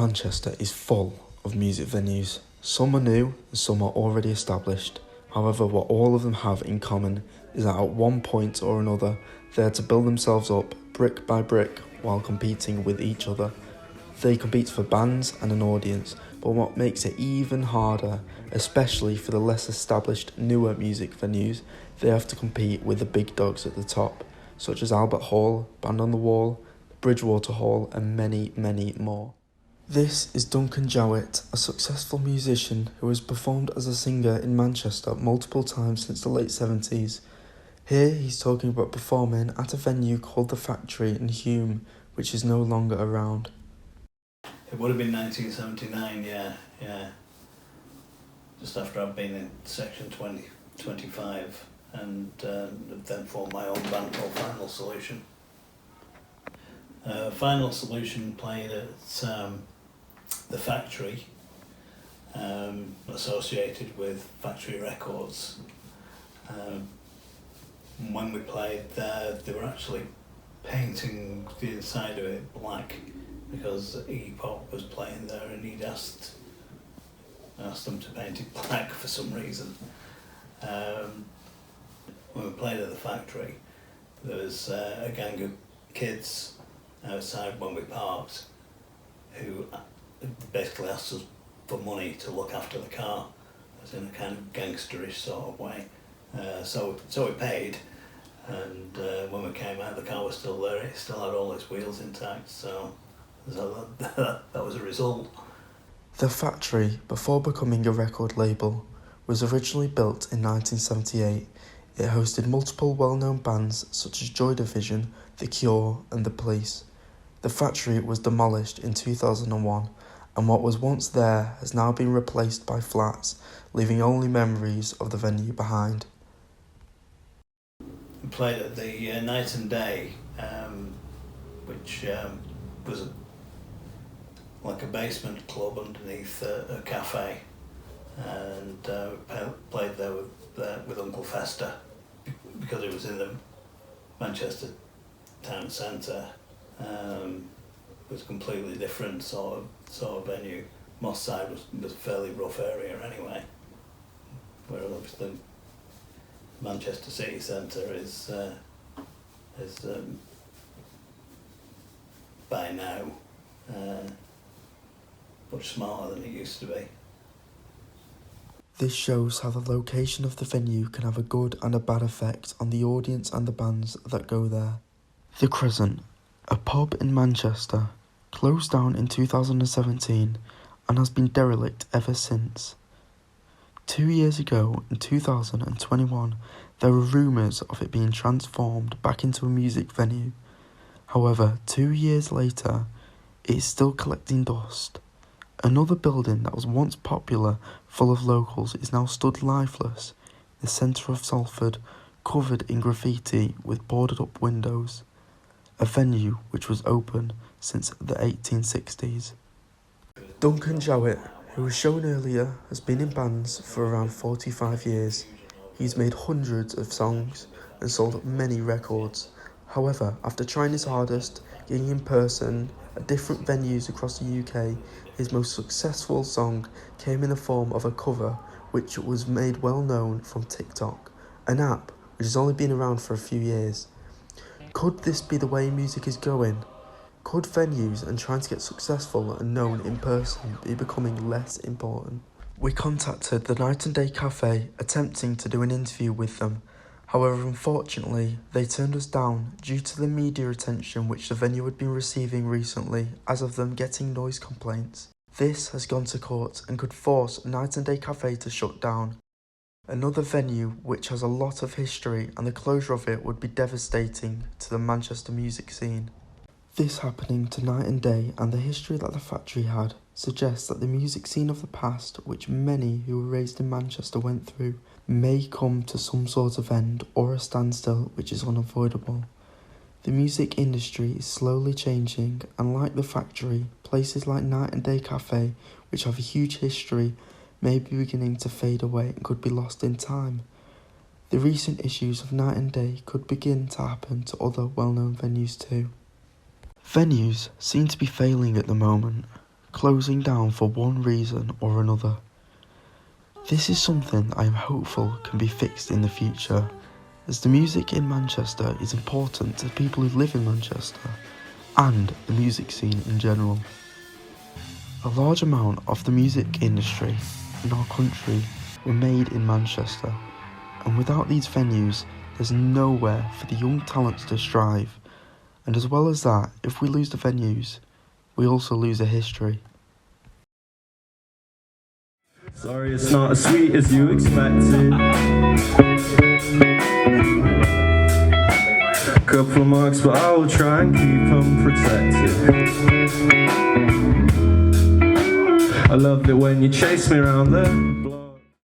Manchester is full of music venues. Some are new and some are already established. However, what all of them have in common is that at one point or another, they had to build themselves up brick by brick while competing with each other. They compete for bands and an audience, but what makes it even harder, especially for the less established newer music venues, they have to compete with the big dogs at the top, such as Albert Hall, Band on the Wall, Bridgewater Hall and many, many more. This is Duncan Jowett, a successful musician who has performed as a singer in Manchester multiple times since the late 70s. Here he's talking about performing at a venue called The Factory in Hume, which is no longer around. It would have been 1979, yeah. Just after I'd been in Section 25 and then formed my own band called Final Solution. Final Solution played at The Factory, associated with Factory Records. When we played there, they were actually painting the inside of it black because Iggy Pop was playing there and he'd asked them to paint it black for some reason. When we played at The Factory, there was a gang of kids outside when we parked who basically asked us for money to look after the car, as in a kind of gangsterish sort of way. So we paid, and when we came out the car was still there, it still had all its wheels intact, so that was a result. The Factory, before becoming a record label, was originally built in 1978. It hosted multiple well-known bands such as Joy Division, The Cure and The Police. The Factory was demolished in 2001, and what was once there has now been replaced by flats, leaving only memories of the venue behind. We played at the Night and Day, which was like a basement club underneath a cafe, and played there with Uncle Fester because it was in the Manchester town centre. It was a completely different sort of venue. Moss Side was a fairly rough area anyway, where obviously Manchester city centre is by now much smarter than it used to be. This shows how the location of the venue can have a good and a bad effect on the audience and the bands that go there. The Crescent, a pub in Manchester, closed down in 2017 and has been derelict ever since. 2 years ago, in 2021, there were rumours of it being transformed back into a music venue. However, 2 years later, it is still collecting dust. Another building that was once popular, full of locals, is now stood lifeless in the centre of Salford, covered in graffiti with boarded up windows. A venue which was open since the 1860s. Duncan Jowett, who was shown earlier, has been in bands for around 45 years. He's made hundreds of songs and sold many records. However, after trying his hardest, gigging in person at different venues across the UK, his most successful song came in the form of a cover which was made well known from TikTok, an app which has only been around for a few years. Could this be the way music is going? Could venues and trying to get successful and known in person be becoming less important? We contacted the Night and Day Cafe, attempting to do an interview with them. However, unfortunately, they turned us down due to the media attention which the venue had been receiving recently as of them getting noise complaints. This has gone to court and could force Night and Day Cafe to shut down. Another venue which has a lot of history, and the closure of it would be devastating to the Manchester music scene. This happening to Night and Day and the history that the Factory had suggests that the music scene of the past, which many who were raised in Manchester went through, may come to some sort of end or a standstill which is unavoidable. The music industry is slowly changing, and like the Factory, places like Night and Day Cafe, which have a huge history, may be beginning to fade away and could be lost in time. The recent issues of Night and Day could begin to happen to other well-known venues too. Venues seem to be failing at the moment. closing down for one reason or another. This is something I am hopeful can be fixed in the future, as the music in Manchester is important to people who live in Manchester and the music scene in general. A large amount of the music industry in our country were made in Manchester, and without these venues there's nowhere for the young talents to strive, and as well as that, if we lose the venues, we also lose a history. Sorry, it's not as sweet as you expected. Couple of marks, but I will try and keep them protected. I loved it when you chased me around the block.